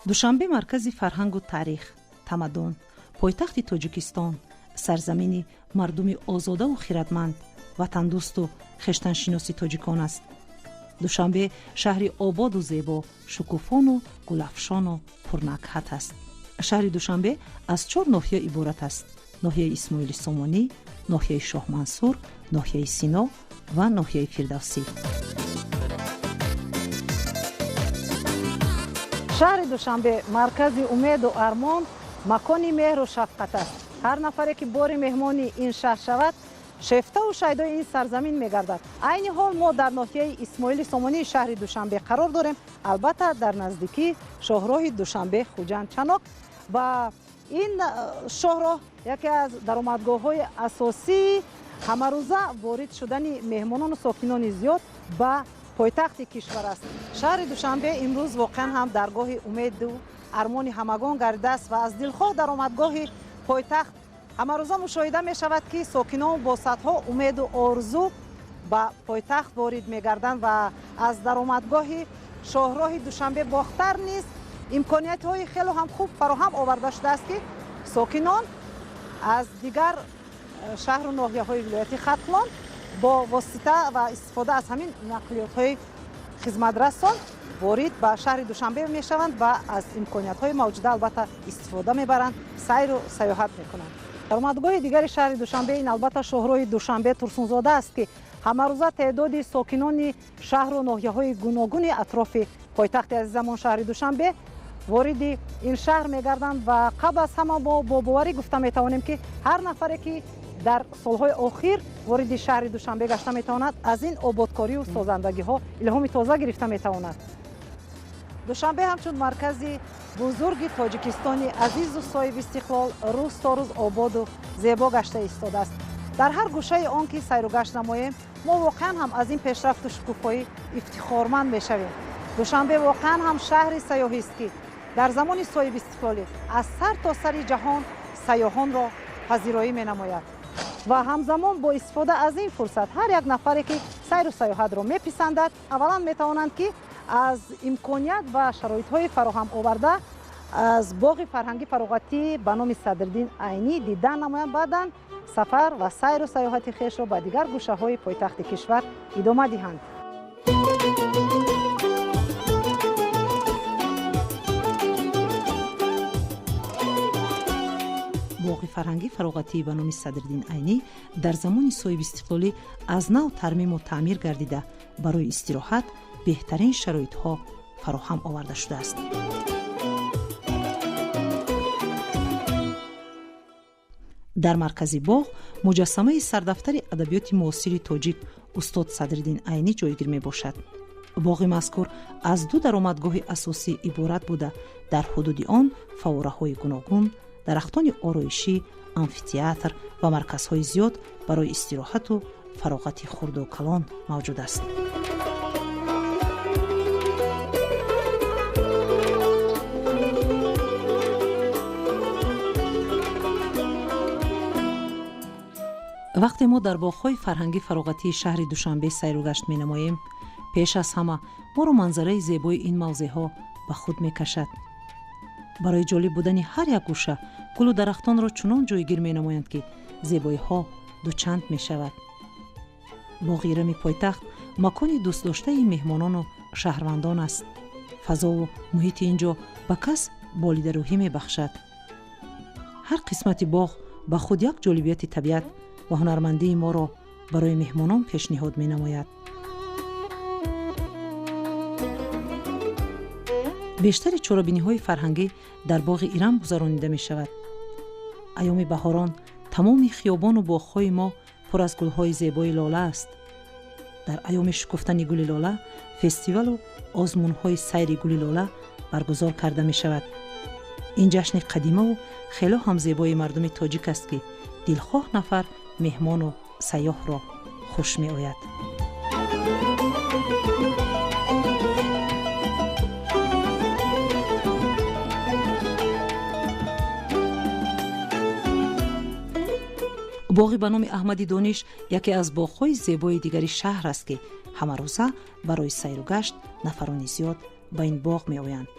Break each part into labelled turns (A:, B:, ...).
A: душанбе маркази фарҳангу таърих, тамаддун, пойтахти тоҷикистон, сарзамини мардуми озодаву хиратманд, ватандӯсту хештаншиноси тоҷикон аст. душанбе шаҳри ободу зебо, шукуфону гулафшону пурнакҳат аст. шаҳри душанбе аз 4 ноҳия иборат аст: ноҳияи исмоили сомонӣ, ноҳияи шоҳмансур, ноҳияи сино ва ноҳияи фирдавсӣ.
B: шаҳри душанбе маркази умеду армон, макони меҳру шафқат аст. ҳар нафаре ки бори меҳмони ин шаҳр шавад, шефтаву шайдои ин сарзамин мегардад. айни ҳол мо дар ноҳияи исмоили сомонии шаҳри душанбе қарор дорем, албатта дар наздикии шоҳроҳи душанбе хуҷандчанок. ва ин шоҳроҳ яке аз даромадгоҳҳои асосии ҳамарӯза ворид шудани меҳмонону сокинони зиёд ба пойтахти кишвар аст. шаҳри душанбе имрӯз воқеан ҳам даргоҳи умеду армони ҳамагон гардидааст ва аз дилхоҳ даромадгоҳи пойтахт ҳамарӯза мушоҳида мешавад, ки сокинон бо садҳо умеду орзу ба пойтахт ворид мегарданд ва аз даромадгоҳи шоҳроҳи душанбе бохтар низ имкониятҳои хело ҳам хуб фароҳам оварда шудааст, ки сокинон аз дигар шаҳру ноҳияҳои вилояти хатқулон бо восита ва истифода аз ҳамин нақлиётҳои хизматрасон ворид ба шаҳри душанбе мешаванд ва аз имкониятҳои мавҷуда албатта истифода мебаранд, сайру сайёҳат мекунанд. даромадгоҳи дигари шаҳри душанбе ин албатта шоҳроҳи душанбе турсунзода аст, ки ҳамарӯза теъдоди сокинони шаҳру ноҳияҳои гуногуни атрофи пойтахти азизамон шаҳри душанбе вориди ин шаҳр мегарданд ва қабл аз ҳама мо бо боварӣ гуфта метавонем, ки ҳар нафаре ки дар солҳои охир вориди шаҳри душанбе гашта метавонад, аз ин ободкорию созандагиҳо илҳоми тоза гирифта метавонад. душанбе ҳамчун маркази бузурги тоҷикистони азизу соҳиби истиқлол рӯз то рӯз ободу зебо гашта истодааст. дар ҳар гӯшаи он ки сайругашт намоем, мо воқеан ҳам аз ин пешрафту шукуфоӣ ифтихорманд мешавем. душанбе воқеан ҳам шаҳри сайёҳист, ки дар замони соҳиби истиқлолӣ аз сар то сари ҷаҳон сайёҳонро пазироӣ менамояд. ва ҳамзамон бо истифода аз ин фурсат ҳар як нафаре ки сайру сайёҳатро меписандад, аввалан метавонанд, ки аз имконият ва шароитҳои фароҳам оварда аз боғи фарҳангӣ фароғатӣ ба номи Садриддин Айнӣ дидан намоянд, баъдан сафар ва сайру сайёҳати хешро ба дигар гӯшаҳои пойтахти кишвар идома диҳанд.
A: боғи фарҳангӣ фароғатӣ ба номи Садриддин Айнӣ дар замони соҳиби истиқлолӣ аз нав тармиму таъмир гардида барои истироҳат беҳтарин шароитҳо фароҳам оварда шудааст. дар маркази боғ муҷассамаи сардафтари адабиёти муосири тоҷик устод Садриддин Айнӣ ҷойгир мебошад. боғи мазкур аз 2 даромадгоҳи асосӣ иборат буда, дар ҳудуди он фаввораҳои гуногун, дарахтони ороишӣ, амфитеатр ва марказҳои зиёд барои истироҳату фароғати хурду калон мавҷуд аст. вақте мо дар боғҳои фарҳангӣ фароғатии шаҳри душанбе сайругашт менамоем, пеш аз ҳама моро манзараи зебои ин мавзеъҳо ба худ мекашад. барои ҷолиб будани ҳар як гӯша гулу дарахтонро чунон ҷойгир менамоянд, ки зебоиҳо дучанд мешавад. боғи ирами пойтахт макони дӯстдоштаи меҳмонону шаҳрвандон аст. фазову муҳити ин ҷо ба кас болидарӯҳӣ мебахшад. ҳар қисмати боғ ба худ як ҷолибияти табиат ва ҳунармандии моро барои меҳмонон пешниҳод менамояд. бештари чорабиниҳои фарҳангӣ дар боғи ирам гузаронида мешавад. айёми баҳорон тамоми хиёбону боғҳои мо пур аз гулҳои зебои лола аст. дар айёми шукуфтани гули лола фестивалу озмунҳои сайри гули лола баргузор карда мешавад. ин ҷашни қадимаву хело ҳам зебои мардуми тоҷик аст, ки дилхоҳ нафар меҳмону сайёҳро хуш меояд. боғи ба номи Аҳмади Дониш яке аз боғҳои зебои дигари шаҳр аст, ки ҳамарӯза барои сайру гашт нафарони зиёд ба ин боғ меоянд.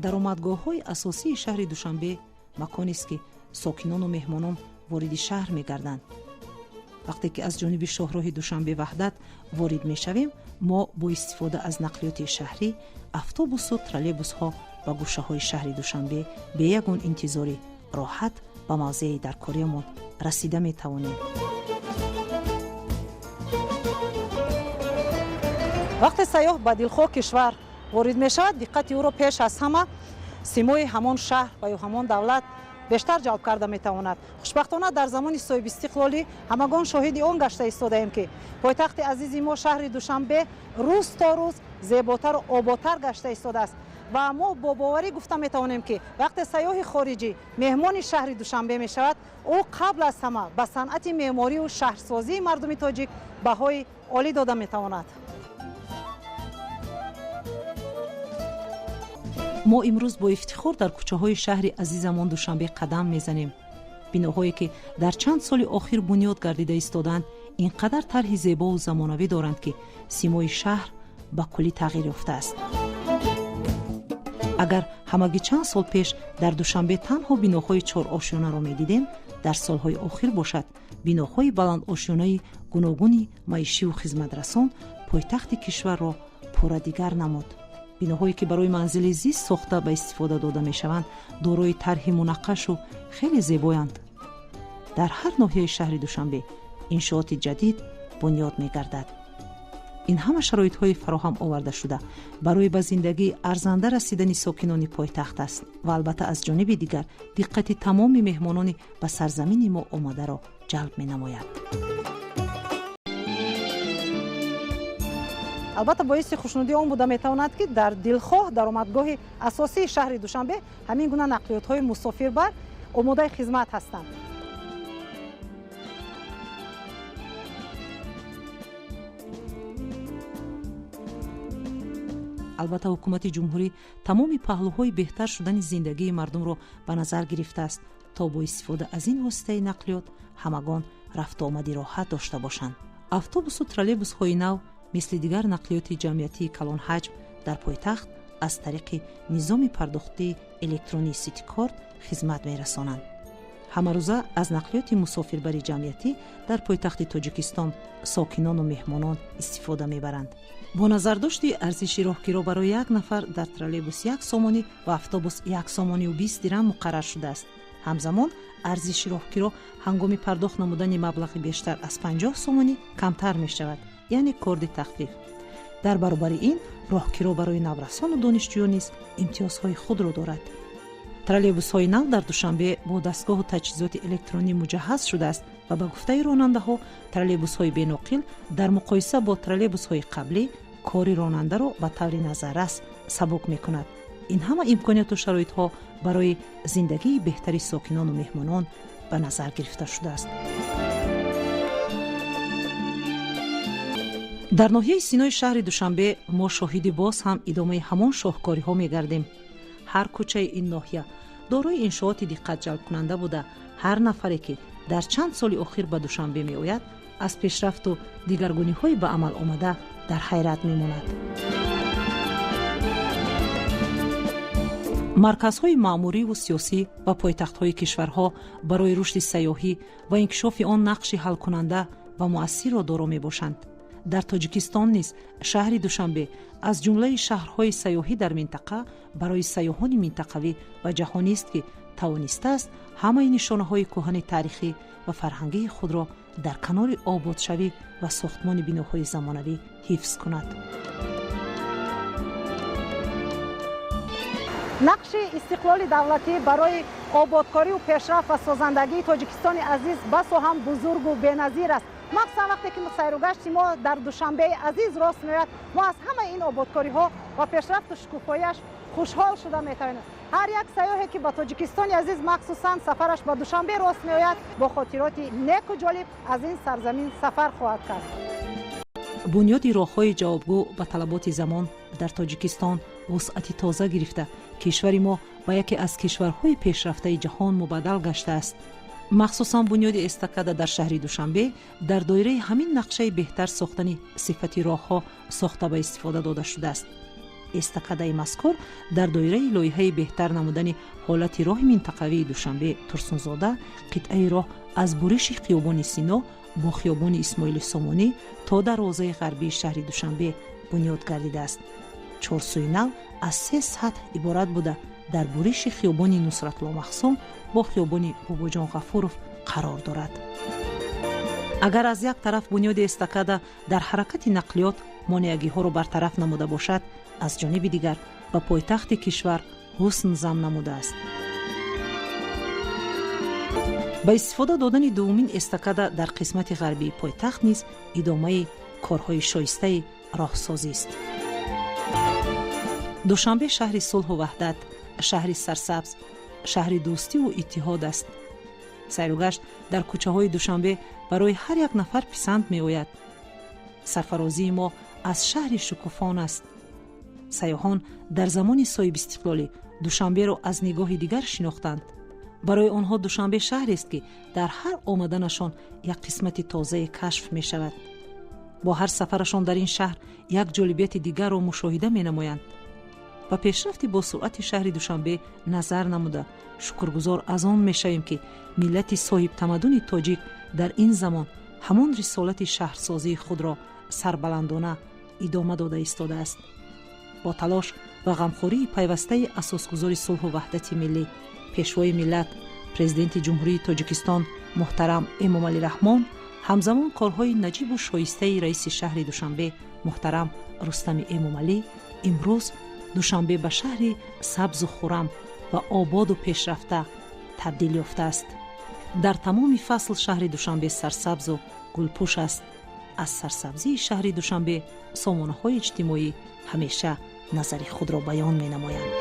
A: даромадгоҳҳои асосии шаҳри душанбе маконест ки сокинону меҳмонон вориди шаҳр мегарданд. вақте ки аз ҷониби шоҳроҳи душанбе ваҳдат ворид мешавем, мо бо истифода аз нақлиёти шаҳрӣ автобусу троллейбусҳо ба гӯшаҳои шаҳри душанбе бе ягон интизори роҳат ба мавзеи даркориямон расида метавонем.
B: вақте сайёҳ ба дилхоҳ кишвар ворид мешавад, диққати ӯро пеш аз ҳама симои ҳамон шаҳр ва ё ҳамон давлат бештар ҷалб карда метавонад. хушбахтона дар замони соҳибистиқлолӣ ҳамагон шоҳиди он гашта истодаем ки пойтахти азизи мо шаҳри душанбе рӯз то рӯз зеботару ободтар гашта истодааст ва мо бо боварӣ гуфта метавонем ки вақте сайёҳи хориҷӣ меҳмони шаҳри душанбе мешавад, ӯ қабл аз ҳама ба санъати меъморию шаҳрсозии мардуми тоҷик баҳои олӣ дода метавонад.
A: мо имрӯз бо ифтихор дар кӯчаҳои шаҳри азизамон душанбе қадам мезанем. биноҳое ки дар чанд соли охир бунёд гардида истоданд, ин қадар тарҳи зебову замонавӣ доранд ки симои шаҳр ба куллӣ тағйир ёфтааст. агар ҳамагӣ чанд сол пеш дар душанбе танҳо биноҳои чорошёнаро медидем, дар солҳои охир бошад биноҳои баландошёнаи гуногуни маишиву хизматрасон пойтахти кишварро пурра дигар намуд. биноҳое ки барои манзили зист сохта ба истифода дода мешаванд, дорои тарҳи мунаққашу хеле зебоянд. дар ҳар ноҳияи шаҳри душанбе иншооти ҷадид бунёд мегардад. ин ҳама шароитҳои фароҳам оварда шуда барои ба зиндагии арзанда расидани сокинони пойтахт аст ва албатта аз ҷониби дигар диққати тамоми меҳмонони ба сарзамини мо омадаро ҷалб менамояд.
B: албатта боиси хушнудӣ он буда метавонад ки дар дилхоҳ даромадгоҳи асосии шаҳри душанбе ҳамин гуна нақлиётҳои мусофирбар омодаи хизмат ҳастанд.
A: албатта ҳукумати ҷумҳурӣ тамоми паҳлӯҳои беҳтар шудани зиндагии мардумро ба назар гирифтааст, то бо истифода аз ин воситаи нақлиёт ҳамагон рафтуомади роҳат дошта бошанд. автобусу троллейбусҳои нав мисли дигар нақлиёти ҷамъиятии калонҳаҷм дар пойтахт аз тариқи низоми пардохтии электронии ситикорт хизмат мерасонанд. ҳамарӯза аз нақлиёти мусофирбари ҷамъиятӣ дар пойтахти тоҷикистон сокинону меҳмонон истифода мебаранд. бо назардошти арзиши роҳгиро барои як нафар дар троллейбус 1 сомонӣ ва автобус 1 сомонию 20 дирҳам муқаррар шудааст. ҳамзамон арзиши роҳгиро ҳангоми пардохт намудани маблағи бештар аз 50 сомонӣ камтар мешавад, яъне корди тахфиф. дар баробари ин роҳгиро барои наврасону донишҷӯён низ имтиёзҳои худро дорад. троллейбусҳои нав дар душанбе бо дастгоҳу таҷҳизоти электронӣ муҷаҳҳаз шудааст ва ба гуфтаи ронандаҳо троллейбусҳои беноқил дар муқоиса бо троллейбусҳои қаблӣ кори ронандаро ба таври назаррас сабук мекунад. ин ҳама имконияту шароитҳо барои зиндагии беҳтари сокинону меҳмонон ба назар гирифта шудааст. дар ноҳияи синои шаҳри душанбе мо шоҳиди боз ҳам идомаи ҳамон шоҳкориҳо мегардем. ҳар кӯчаи ин ноҳия дорои иншооти диққатҷалбкунанда буда ҳар нафаре ки дар чанд соли охир ба душанбе меояд, аз пешрафту дигаргуниҳои ба амал омада дар ҳайрат мемонад. марказҳои маъмуриву сиёсӣ ва пойтахтҳои кишварҳо барои рушди сайёҳӣ ва инкишофи он нақши ҳалкунанда ва муассирро доро мебошанд. дар тоҷикистон низ шаҳри душанбе аз ҷумлаи шаҳрҳои сайёҳӣ дар минтақа барои сайёҳони минтақавӣ ва ҷаҳонист ки тавонистааст ҳамаи нишонаҳои кӯҳани таърихӣ ва фарҳангии худро дар канори ободшавӣ ва сохтмони биноҳои замонавӣ ҳифз кунад.
B: нақши истиқлоли давлатӣ барои ободкорию пешрафт ва созандагии тоҷикистони азиз басо ҳам бузургу беназир аст. махсусан вақте ки сайругашти мо дар душанбеи азиз рост меояд, мо аз ҳамаи ин ободкориҳо ва пешрафту шукуфояш хушҳол шуда метавонем. ҳар як сайёҳе ки ба тоҷикистони азиз махсусан сафараш ба душанбе рост меояд, бо хотироти неку ҷолиб аз ин сарзамин сафар хоҳад кард.
A: бунёди роҳҳои ҷавобгӯ ба талаботи замон дар тоҷикистон вусъати тоза гирифта, кишвари мо ба яке аз кишварҳои пешрафтаи ҷаҳон мубаддал гаштааст. махсусан бунёди эстакада дар шаҳри душанбе дар доираи ҳамин нақшаи беҳтар сохтани сифати роҳҳо сохта ба истифода дода шудааст. استکاده مذکور در دایره لایحه بهتر نمودن حالت راه منطقوی دوشنبه ترسونزاده قطعه راه از برش خیابان سینا با خیابان اسماعیل سامانی تا دروازه غربی شهر دوشنبه بنیاد گردیده است. 4 سوی نو از 3 سطح عبارت بوده در برش خیابان نصرت الله مخصوم با خیابان باباجان غفورов قرار دارد. اگر از یک طرف بنیاد استکاده در حرکت نقلیات مانعگی‌ها را برطرف نموده باشد، از جانب دیگر به پایتخت کشور حسن ضم نموده است. با استفاده دادن دومین استکاده در قسمت غربی پایتخت نیز ادامه کارهای شایسته راهسازی است. دوشنبه شهر صلح و وحدت، شهر سرسبز، شهر دوستی و اتحاد است. سیروگشت در کوچه های دوشنبه برای هر یک نفر پسند می آید. سرفرازی ما از شهر شکوفان است. سیاحان در زمان صاحب استقلالی دوشنبه را از نگاه دیگر شناختند. برای آنها دوشنبه شهر است که در هر آمدنشان یک قسمت تازه کشف می شود. با هر سفرشان در این شهر یک جالبیت دیگر را مشاهده می نمایند. و پیشرفت با سرعت شهر دوشنبه نظر نموده شکرگزار از آن می شویم که ملت صاحب تمدن تاجیک در این زمان همان رسالت شهرسازی خود را سربلندانه ادامه داده ایستاده است. با تلاش و غمخوری پیوسته اساسگزار صلح و وحدت ملی، پیشوای ملت پرزیدنت جمهوری تاجیکستان محترم امامعلی رحمان، همزمان کارهای نجیب و شایسته رئیس شهر دوشنبه محترم رستم امامعلی، امروز دوشنبه به شهری سبز و خرم و آباد و پیشرفته تبدیل یافته است. در تمام فصل شهر دوشنبه سرسبز و گلپوش است. از سرسبزی شهر دوشنبه سامانه‌های اجتماعی همیشه نظر خود را بیان می نمایند.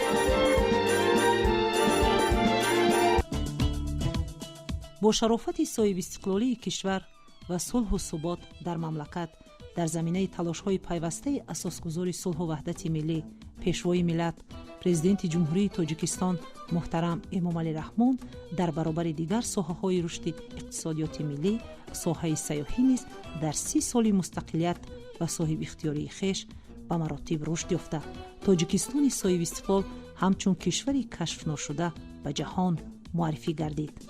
A: با شرافت صاحب استقلالی کشور و صلح و ثبات در مملکت در زمینه تلاش‌های پیوسته اساسگزار صلح و وحدت ملی، پیشوای ملت پرزیدنت جمهوری تاجیکستان محترم امامعلی رحمان در برابر دیگر ساحه‌های رشد اقتصادیات ملی، ساحه سیاحی نیز در 30 سال مستقلیت و صاحب اختیاری خویش به مراتب رشد یافته، تاجیکستان صاحب استقلال همچون کشوری کشف نشده به جهان معرفی گردید.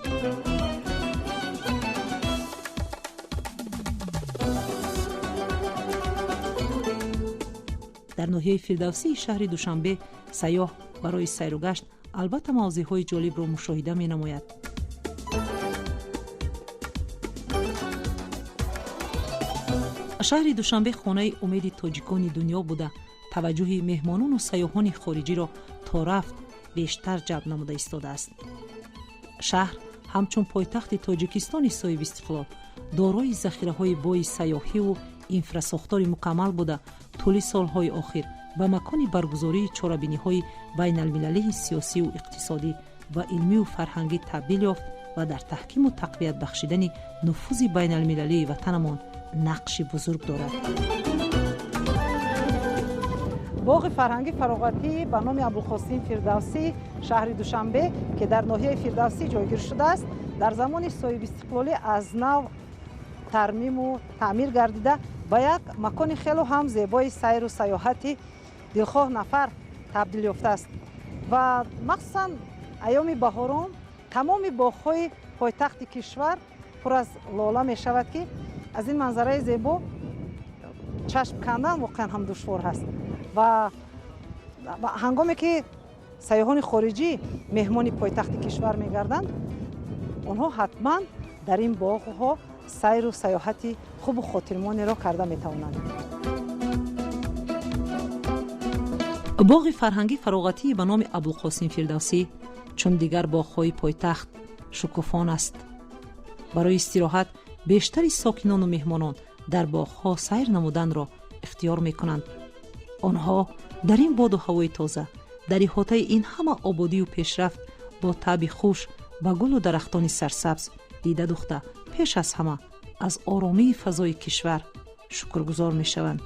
A: در ناحیه فردوسی شهر دوشنبه سیاح برای سیر و گشت البته موضوعهای جالب را مشاهده می نماید. شهر دوشنبه خانه امید تاجیکان دنیا بوده توجه مهمانان و سیاحان خارجی را تا رفت بیشتر جلب نموده ایستاده است. شهر همچون پایتخت تاجیکستان صاحب استقلال دارای ذخیره‌های بوی سیاحی و اینفراساختار مکمل بوده طول سالهای آخر به مکان برگزاری چهاربینی‌های بین المللی سیاسی و اقتصادی و علمی و فرهنگی تبدیل یافت و در تحکیم و تقویت بخشیدن نفوذ بین المللی وطنمان نقش بزرگ دارد.
B: باغ فرهنگی فراغتی به نام ابوالقاسم فردوسی شهر دوشنبه که در ناحیه فردوسی جایگیر شده است، در زمان صاحب استقلالی از نو ترمیم و تعمیر گردیده به یک مکان خیلی هم زیبای سیر و سیاحتی دلخواه نفر تبدیل یافته است و مخصوصا ایام بهاران تمام باغ‌های پایتخت کشور پر از لاله می شود که از این منظره زیبا چشم کندن واقعا هم دشوار هست و هنگامی که سیاحان خارجی مهمان پایتخت کشور می گردند، آنها حتما در این باغ‌ها سیر و سیاحتی خوب و خاطرمانی را کرده می توانند.
A: باغ فرهنگی فراغتی به نام ابوالقاسم فردوسی چون دیگر باغ‌های پایتخت شکوفان است. برای استراحت بیشتری ساکنان و مهمانان در باغ‌ها سیر نمودن را اختیار می کنند. آنها در این باد و هوای تازه در احاطه این همه آبادی و پیشرفت با طبع خوش و گل و درختان سرسبز دیده دوخته پیش از همه از آرامی فضای کشور شکرگزار می شوند.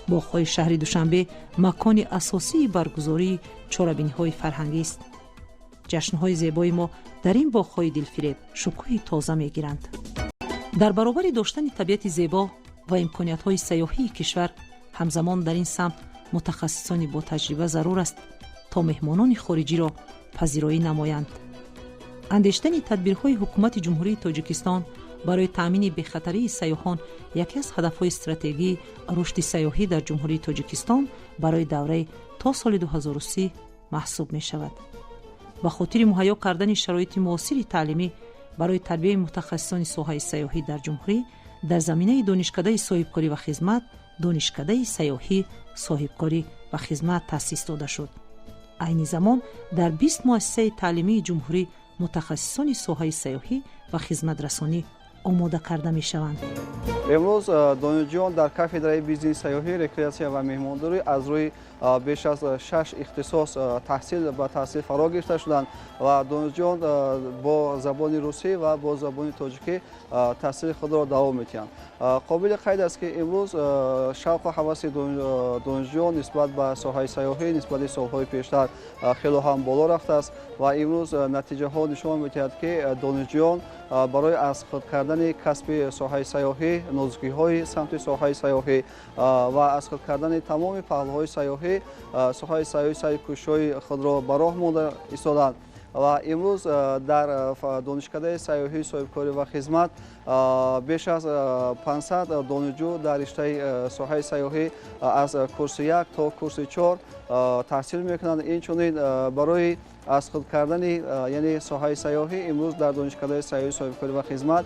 A: باغ‌های شهر دوشنبه مکان اساسی برگزاری چهاربینی‌های فرهنگی است. جشن‌های زیبای ما در این باغ‌های دلفریب شکوه تازه می‌گیرند. در برابر داشتن طبیعت زیبا و امکانیت‌های سیاحی کشور، همزمان در این سمت متخصصان با تجربه ضرور است تا مهمانان خارجی را پذیرایی نمایند. اندیشتن تدبیرهای حکومت جمهوری تاجیکستان برای تامین بی‌خطری سیاحان یکی از هدفهای استراتژی رشد سیاحی در جمهوری تاجیکستان برای دوره تا سال 2030 محسوب می شود. به خاطر مهیا کردن شرایط معاصر تعلیمی برای تربیت متخصصان ساحه سیاحی در جمهوری در زمینه دانشکده صاحبکاری و خدمت دانشکده سیاحی صاحبکاری و خدمت تأسیس داده شد. عین زمان در 20 مؤسسه تعلیمی جمهوری متخصصان ساحه سیاحی و خدمت رسانی آماده کرده می شوند.
C: امروز دانشجویان در کافدرای بیزنس سیاحی، رکریاسیون و مهمانداری از روی بیش از 6 اختصاص تحصیل فرا گرفته شدند و دانشجویان با زبان روسی و با زبان تاجیکی تحصیل خود را دوام می‌دهند. قابل قید است که امروز شوق و هوس دانشجویان نسبت به ساحه سیاحی نسبت به سال‌های پیشتر خیلی هم بالا رفته است و امروز نتیجه ها نشان می‌دهد که دانشجویان برای از خود کردن کسب ساحه سیاحی، نزدیکی‌های سمت ساحه سیاحی و از خود کردن تمام پهلوهای سیاحی ساحه سیاحی سعی کوشش‌های خود را به راه مانده ایستادند و امروز در دانشکده سیاحی صاحبکاری و خدمت بیش از 500 دانشجو در رشته ساحه سیاحی از کورس 1 تا کورس 4 تحصیل می‌کنند. این چنین برای از خود کردن یعنی ساحه سیاحی امروز در دانشکده سیاحی صاحبکاری و خدمت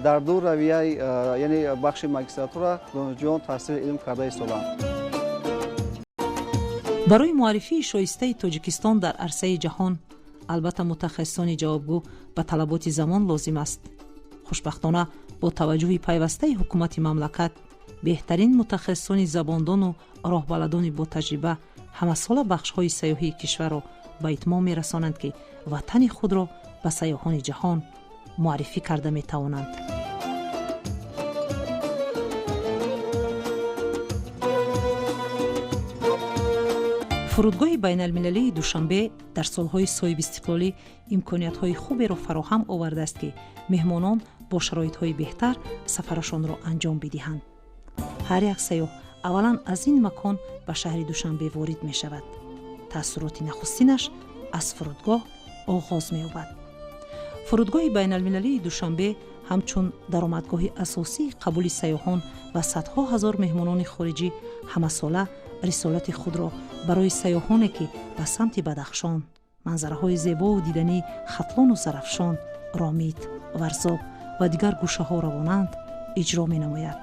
C: در دو رویه یعنی بخش ماجستراتور دانشجویان تحصیل علم کرده ایستادند.
A: برای معرفی شایسته تاجیکستان در عرصه جهان البته متخصصان جوابگو به طلبات زمان لازم است. خوشبختانه با توجه پیوسته حکومت مملکت بهترین متخصصان زباندان و راهبلدان با تجربه همه سال بخش‌های سیاحی کشور را به اتمام می‌رسانند که وطن خود را به سیاحان جهان معرفی کرده می‌توانند. فرودگاه بین المللی دوشنبه در سالهای صاحب استقلالی امکانیت‌های خوبی را فراهم آورده است که مهمانان با شرایط‌های بهتر سفرشان را انجام بدهند. هر یک سیاح اولا از این مکان به شهر دوشنبه وارد می شود. تأثیرات نخستینش از فرودگاه آغاز می یابد. فرودگاه بین المللی دوشنبه همچون درآمدگاه اساسی قبول سیاحان و صدها هزار مهمانان خارجی همه ساله رسالت خود را برای سیاحانی که به سمت بدخشان منظره‌های زیبا و دیدنی ختلان و زرافشان، رامید، ورزاب و دیگر گوشه‌ها روانند اجرا می‌نماید.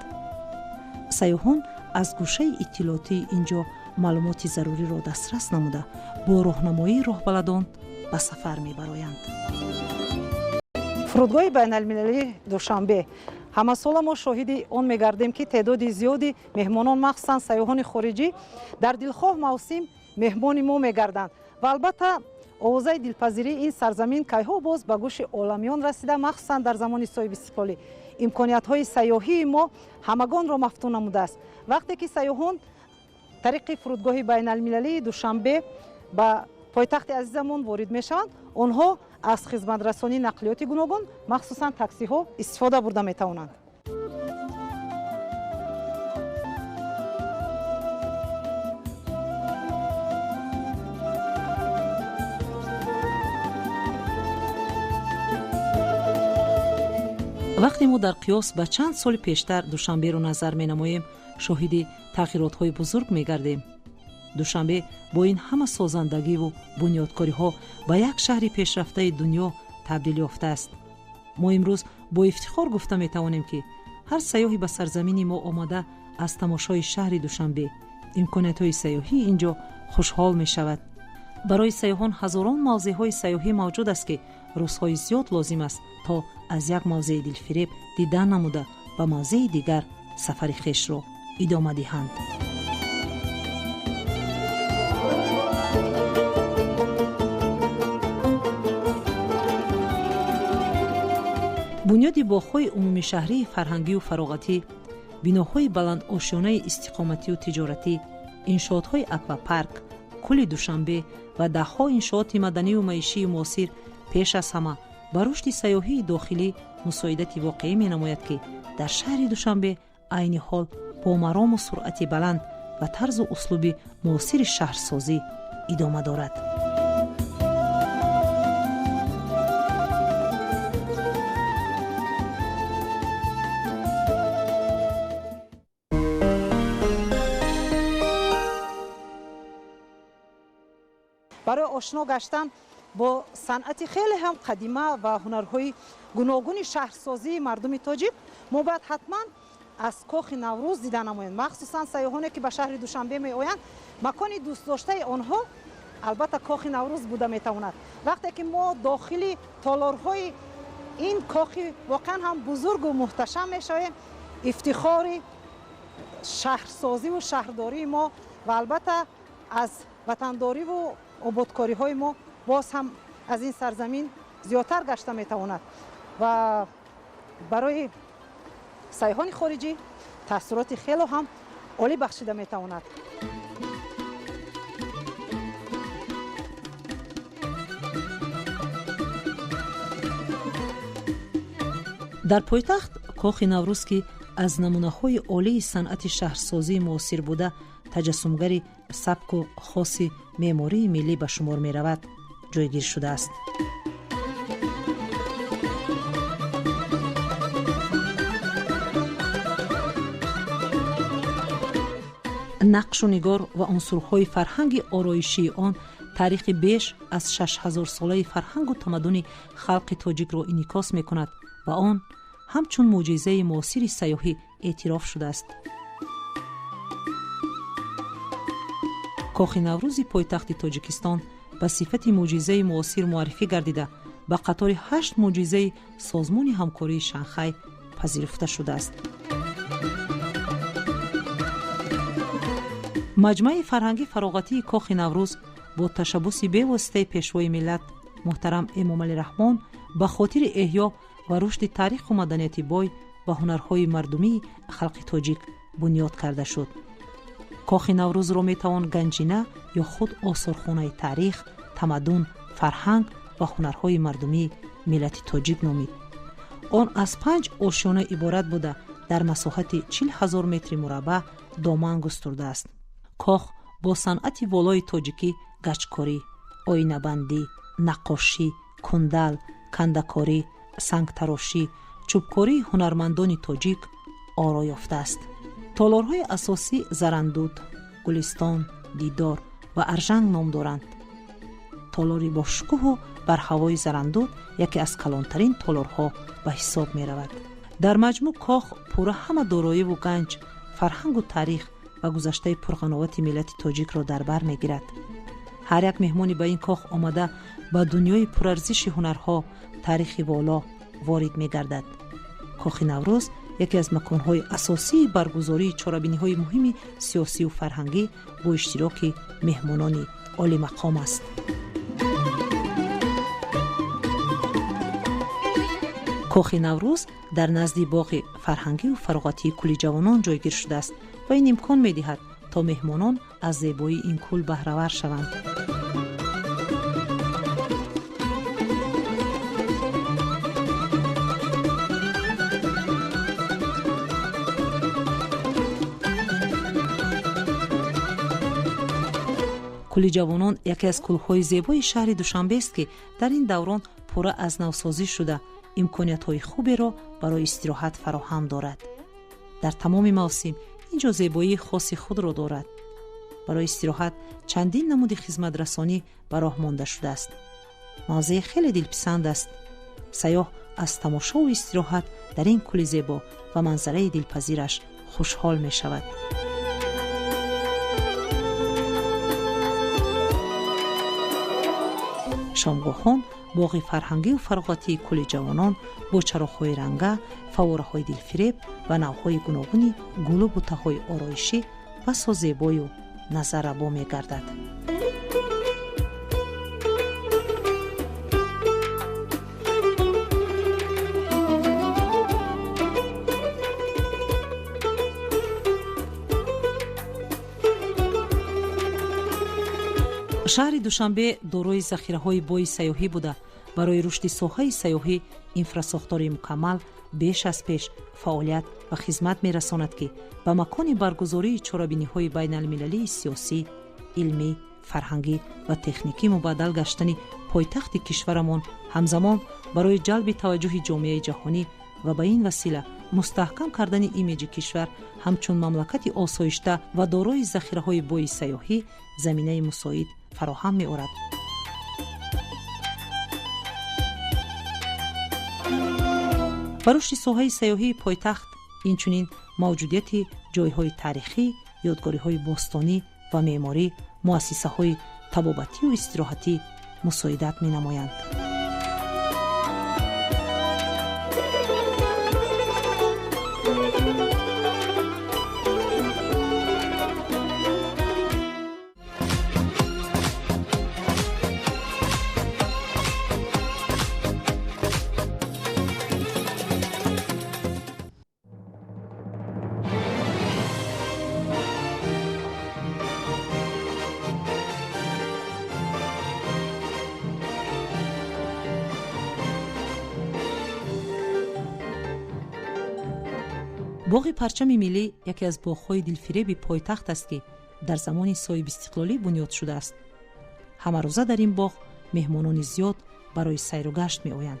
A: سیاحان از گوشه اطلاعاتی اینجا معلومات ضروری را دسترس نموده با راهنمایی راهبلدان به سفر می‌برایند.
B: فرودگاه بین المللی دوشنبه همه سال ما شاهد آن می‌گردیم که تعداد زیادی مهمانان مخصوصاً سیاحان خارجی در دلخواه موسم مهمان ما می‌گردند و البته آوازه دلپذیری این سرزمین کی‌ها باز به گوش عالمیان رسیده مخصوصاً در زمان صاحب استقلالی امکانیت‌های سیاحی ما همگان را مفتون نموده است. وقتی که سیاحان طریق فرودگاه بین المللی دوشنبه به پایتخت عزیزمان وارد میشوند، آنها از خدمت رسانی نقلیات گوناگون مخصوصاً تاکسی ها استفاده برده میتوانند.
A: وقتی ما در قیاس به چند سال پیشتر دوشنبه رو نظر می نماییم شاهد تغییرات های بزرگ می گردیم. دوشنبه با این همه سازندگی و بنیادکاری ها به یک شهر پیشرفته دنیا تبدیل یافته است. ما امروز با افتخار گفته می توانیم که هر سیاحی به سرزمین ما آمده از تماشای شهر دوشنبه امکانات های سیاحی اینجا خوشحال می شود. برای سیاحان هزاران موضع های سیاحی موجود است که روزهای زیاد لازم است تا از یک موضع دلفریب دیدن نموده به موضع دیگر سفر خویش را ادامه دهند. بنیاد باغ‌های عمومی شهری فرهنگی و فراغتی، بناهای بلند آشیانه استقامتی و تجارتی، انشاءات‌های اکواپارک، کل دوشنبه و ده‌ها انشاءات مدنی و معیشی معاصر پیش از همه به رشد سیاحی داخلی مساعدت واقعی می‌نماید که در شهر دوشنبه عین حال با مرام و سرعت بلند و طرز و اسلوب معاصر شهرسازی ادامه دارد.
B: برای آشنا گشتن با صنعت خیلی هم قدیمه و هنرهای گوناگون شهرسازی مردم تاجیک ما باید حتما از کاخ نوروز دیدن نمایند. مخصوصا سیاحانی که به شهر دوشنبه می آیند مکان دوست داشته آنها البته کاخ نوروز بوده می تواند. وقتی که ما داخل تالارهای این کاخ واقعا هم بزرگ و محتشم می شویم، افتخار شهرسازی و شهرداری ما و البته از وطنداری و آبادکاری های ما باز هم از این سرزمین زیادتر گشته می تواند و برای سیاحان خارجی تاثیرات خیلی هم عالی بخشیده می تواند.
A: در پایتخت کاخ نوروز که از نمونه‌های عالی صنعت شهرسازی معاصر بوده تجسمگری سبک و خاص معماری ملی به شمار می رود جایگیر شده است. نقش و نگار و عنصرهای فرهنگ آرایشی آن تاریخ بیش از 6000 ساله فرهنگ و تمدن خلق تاجیک را انعکاس می کند و آن همچون معجزه معاصر سیاحی اعتراف شده است. کاخ نوروز پایتخت تاجیکستان به صفت معجزه معاصر معرفی گردیده به قطار 8 معجزه سازمان همکاری شانگهای پذیرفته شده است. مجمع فرهنگی فراغتی کاخ نوروز با تشبث بی‌واسطه پیشوای ملت محترم امام علی رحمان به خاطر احیا و رشد تاریخ و مدنیت بای و هنرهای مردمی خلق تاجیک بنیاد کرده شد. کاخ نوروز را میتوان گنجینه یا خود آثارخانه تاریخ، تمدن، فرهنگ و هنرهای مردمی ملت تاجیک نامید. آن از 5 آشیانه عبارت بوده در مساحت 40,000 متر مربع دامن گسترده است. کاخ با صنعت والای تاجیکی گچکاری، آینه بندی، نقاشی، کندل، کندکاری، سنگ تراشی، چوبکاری هنرمندان تاجیک آرا یافته است. تالارهای اساسی زرندود، گلستان، دیدار و ارژنگ نام دارند. تالاری با شکوه و بر هوای زرندود یکی از کلانترین تالارها به حساب می رود. در مجموع کاخ پورا همه دارایی و گنج، فرهنگ و تاریخ و گذشته پرقناوت ملت تاجیک را در بر می گیرد. هر یک مهمانی به این کاخ آمده به دنیای پرارزش هنرها، تاریخ والا وارد می گردد. کاخ نوروز یکی از مکانهای اساسی برگزاری چاره‌بینی‌های مهم سیاسی و فرهنگی با اشتراک مهمانان عالی مقام است. کاخ نوروز در نزد باغ فرهنگی و فراغتی کولی جوانان جایگیر شده است و این امکان می‌دهد تا مهمانان از زیبایی این کل بهره‌ور شوند. کولی جوانان یکی از کل‌های زیبای شهر دوشنبه است که در این دوران پورا از نوسازی شده امکانیت‌های خوبی را برای استراحت فراهم دارد. در تمام موسم اینجا زیبایی خاص خود را دارد. برای استراحت چندین نمود خدمت رسانی به راه مانده شده است. موضع خیلی دلپسند است. سیاح از تماشا و استراحت در این کل زیبا و منظره دلپذیرش خوشحال می شود. شامگاهان باغ فرهنگی و فراغتی کل جوانان با چراغ‌های رنگه، فواره‌های دلفریب و نوع‌های گوناگون گل و بوته‌های آرایشی بسا زیبای و نظر با می‌گردد. شهر دوشنبه دارای ذخیره‌های بای سیاحی بوده. برای رشد ساحه سیاحی، اینفراساختار مکمل بیش از پیش فعالیت و خدمت می‌رساند که به مکان برگزاری چهاربینی‌های بین‌المللی سیاسی، علمی، فرهنگی و تکنیکی مبادل گشتن پایتخت کشورمان همزمان برای جلب توجه جامعه جهانی و به این وسیله مستحکم کردن ایمیج کشور همچون مملکت آسایشته و دارای ذخیره‌های بوی سیاحی زمینه مساعد فراهم می‌آورد. با رشد ساحه سیاحی پایتخت اینچنین موجودیت جایهای تاریخی، یادگاری‌های باستانی و معماری، مؤسسه‌های طبابتی و استراحتی مساعدت می‌نمایند. باغ پرچم ملی یکی از باغ‌های دلفریب پایتخت است که در زمان صاحب استقلالی بنیاد شده است. همه روزه در این باغ مهمانان زیاد برای سیر و گشت می آیند.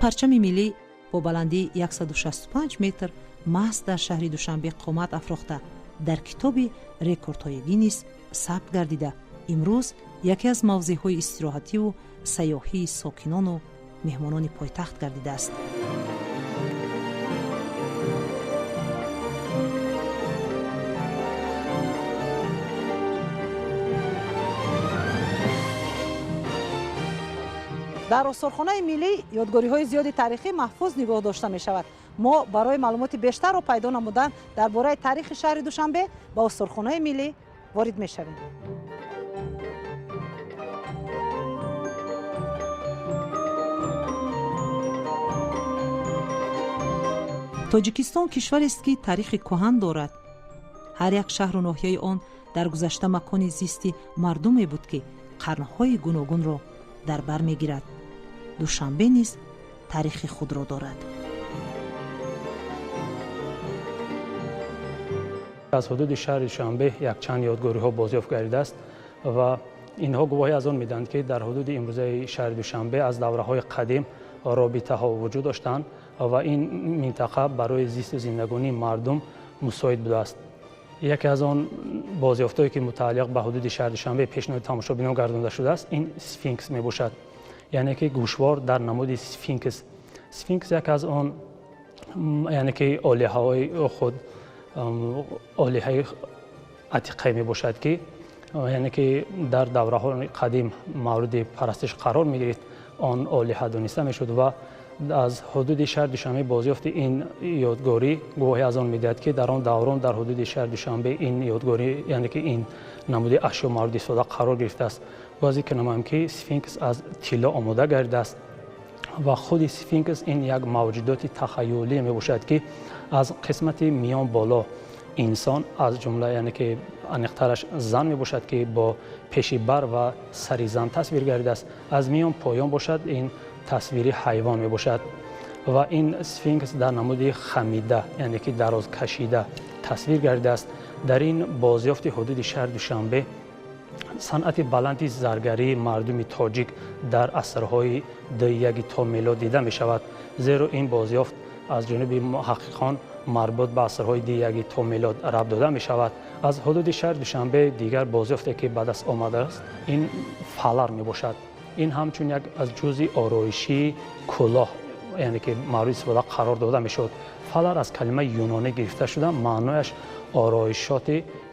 A: پرچم ملی با بلندی 165 متر محض در شهر دوشنبه قامت افراخته در کتاب رکوردهای گینیس ثبت گردیده امروز یکی از موضع‌های استراحتی و سیاحی ساکنان و مهمانان پایتخت گردیده است.
B: در استورخانه ملی یادگاری‌های زیادی تاریخی محفوظ نگاه داشته می‌شود. ما برای معلومات بیشتر و پیدا نمودن درباره تاریخ شهر دوشنبه با استورخانه ملی وارد می‌شویم.
A: تاجیکستان کشوری است که تاریخ کهن دارد. هر یک شهر و ناحیه آن در گذشته مکان زیستی مردمی بود که قرن‌های گوناگون را در بر می‌گیرد. دوشنبه نیز تاریخ خود را دارد.
D: از حدود شهر دوشنبه یک چند یادگاری‌ها بازیافت گردیده است و اینها گواهی از آن می‌دهند که در حدود امروزه شهر دوشنبه از دوره‌های قدیم رابطه‌ها وجود داشتند و این منطقه برای زیست و زندگانی مردم مساعد بوده است. یکی از آن بازیافت‌هایی که متعلق به حدود شهر دوشنبه پیشنهاد تماشابینان گردانده شده است این سفینکس میباشد، یعنی که گوشوار در نماد سفینکس. سفینکس یک از آن یعنی که آلیه‌های خود آلیه‌های عتیقه میباشد که یعنی که در دوره‌های قدیم مورد پرستش قرار می‌گرفت، آن آلیه دانسته میشد و از حدود شهر دوشنبه بازیافت این یادگاری گواهی از آن میدهد که در آن دوران در حدود شهر دوشنبه این یادگاری یعنی که این نمود اشیا مورد استفاده قرار گرفته است. بازی که نمایم که سفینکس از طلا آماده گردیده است و خود سفینکس این یک موجودات تخیلی میباشد که از قسمت میان بالا انسان از جمله یعنی که انیقترش زن میباشد که با پیش بر و سری زن تصویر گردیده است، از میان پایان باشد این تصویری حیوان می باشد و این سفینکس در نمود خمیده یعنی که دراز کشیده تصویر گردیده است. در این بازیافت حدود شهر دوشنبه صنعت بلند زرگری مردم تاجیک در عصرهای دهه تا میلاد دیده می شود، زیرا این بازیافت از جانب محققان مربوط به عصرهای دهه تا میلاد ربط داده می شود. از حدود شهر دوشنبه دیگر بازیافتی که به دست آمده است این فالار می باشد. این همچون یک از جزئی آرایشی کلاه یعنی که مورد استفاده قرار داده می شد. فالار از کلمه یونانی گرفته شده، معنایش آرایشات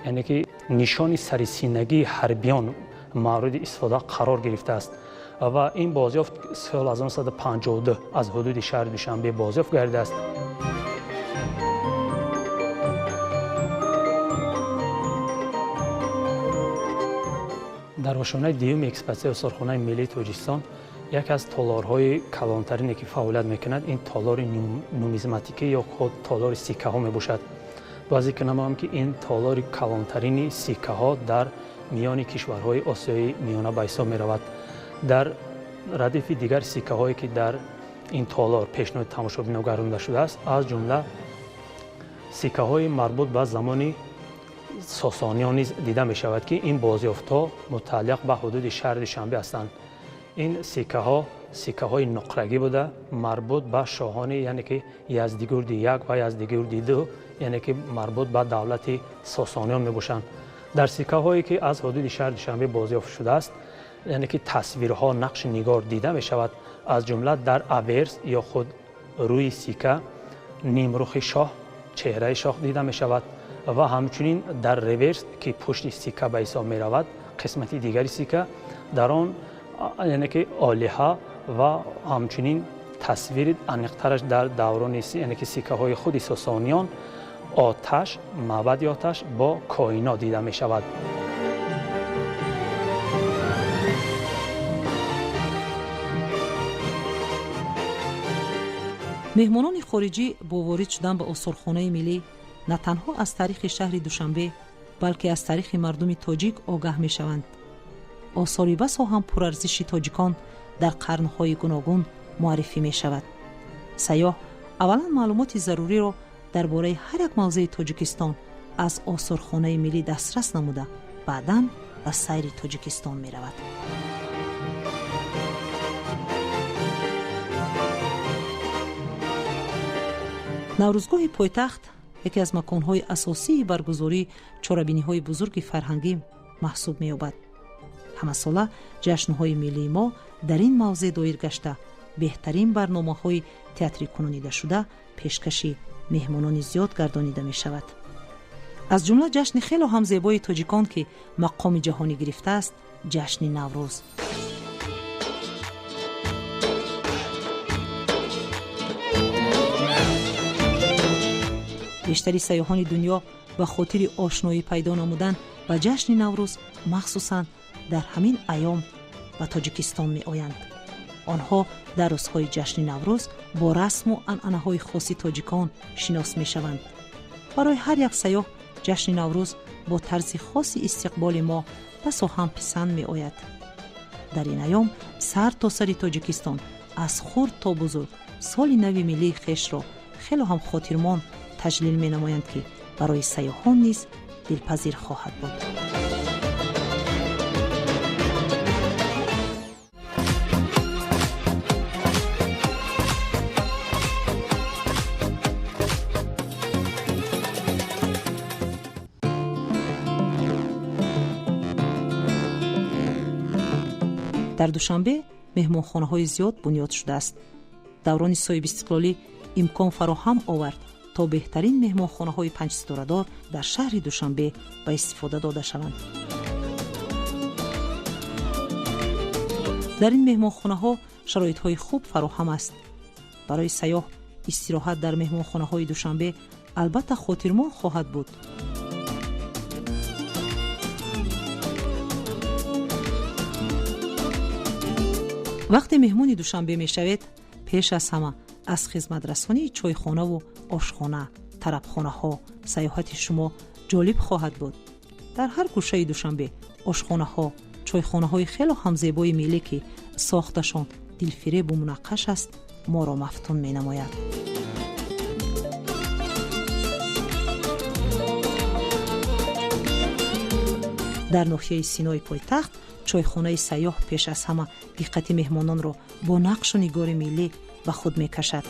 D: یعنی که نشان سرسینگی حربیان مورد استفاده قرار گرفته است و این بازیافت سال 1952 از حدود شهر دوشنبه بازیافت گردیده است. در آشیانه دیوم اکسپوزیسیون استورخانه ملی تاجیکستان یکی از تالارهای کلانترینی که فعالیت میکند این تالار نومیزماتیکی یا خود تالار سکه ها میباشد. بازی که نمایم که این تالار کلانترین سکه ها در میان کشورهای آسیای میانه به حساب میرود. در ردیف دیگر سکه هایی که در این تالار پیشنهاد تماشابینان گردانده شده است از جمله سکه های مربوط به زمان ساسانیان نیز دیده می شود که این بازیافت ها متعلق به حدود شهر دوشنبه هستند. این سکه های نقرگی بوده مربوط به شاهان یعنی که یزدگرد یک و یزدگرد دو یعنی که مربوط به دولت ساسانیان می باشند. در سکه هایی که از حدود شهر دوشنبه بازیافت شده است یعنی که تصویرها نقش نگار دیده می شود. از جمله در اورس یا خود روی سکه نیمرخ شاه چهره شاه دیده می شود و همچنین در ریورس که پشت سکه به حساب می رود قسمت دیگری سکه در آن یعنی که آلیه و همچنین تصویر انیقترش در دوران یعنی که سکه های خود ساسانیان آتش معبد آتش با کائنات دیده می شود.
A: مهمانان خارجی با وارد شدن به آثارخانه ملی نه تنها از تاریخ شهر دوشنبه بلکه از تاریخ مردم تاجیک آگاه می شوند. آثار بسا هم پرارزش تاجیکان در قرنهای گوناگون معرفی می شود. سیاح اولا معلومات ضروری را درباره هر یک موضع تاجیکستان از آثارخانه ملی دسترس نموده بعداً به سیر تاجیکستان می رود. نوروزگاه پایتخت یکی از مکانهای اساسی برگزاری چاره‌بینی‌های بزرگ فرهنگی محسوب می‌یابد. همه ساله جشن‌های ملی ما در این موضع دایر گشته بهترین برنامه‌های تئاتری کنونیده شده پیشکشی مهمانان زیاد گردانیده می‌شود. از جمله جشن خیلی هم زیبای تاجیکان که مقام جهانی گرفته است جشن نوروز. بیشتری سیاحان دنیا به خاطر آشنایی پیدا نمودن با جشن نوروز مخصوصاً در همین ایام به تاجیکستان می آیند. آنها در روزهای جشن نوروز با رسم و عنعنه‌های خاصی تاجیکان شناس می شوند. برای هر یک سیاح جشن نوروز با طرز خاصی استقبال ما بسا هم پسند می آید. در این ایام سر تا سر تاجیکستان از خرد تا بزرگ سال نو ملی خویش را خیلی هم خاطرمان تجلیل می نمایند که برای سیاحان نیز دلپذیر خواهد بود. در دوشنبه مهمانخانه‌های زیاد بنیاد شده است. دوران صاحب استقلالی امکان فراهم آورد تا بهترین مهمانخانه‌های 5 ستاره‌دار در شهر دوشنبه به استفاده داده شوند. در این مهمانخانه‌ها شرایط‌های خوب فراهم است. برای سیاح استراحت در مهمانخانه‌های دوشنبه البته خاطرمان خواهد بود. وقتی مهمون دوشنبه می‌شوید پیش از همه از خدمت رسانی چایخانه و آشخانه، طربخانه ها سیاحت شما جالب خواهد بود. در هر گوشه دوشنبه آشخانه ها، چایخانه های خیلی هم زیبای ملی که ساختشان دلفریب و منقش است ما را مفتون می نماید. در ناحیه سینای پایتخت چایخانه سیاح پیش از همه دقت مهمانان را با نقش و نگار ملی به خود می کشد.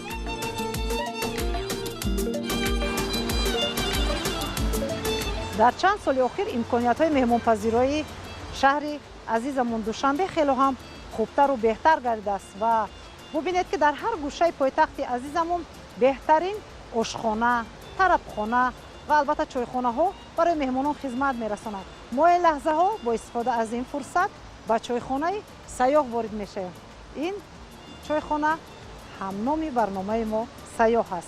B: در چند سال اخیر امکانیت‌های مهمانپذیری شهر عزیزمون دوشنبه خیلی هم خوبتر و بهتر گردیده است و ببینید که در هر گوشه پایتخت عزیزمون بهترین آشخانه، طربخانه و البته چایخانه ها برای مهمانان خدمت می‌رساند. ما این لحظه ها با استفاده از این فرصت به چایخانه سیاح وارد میشه. این چایخانه همنامی برنامه ما سیاح است.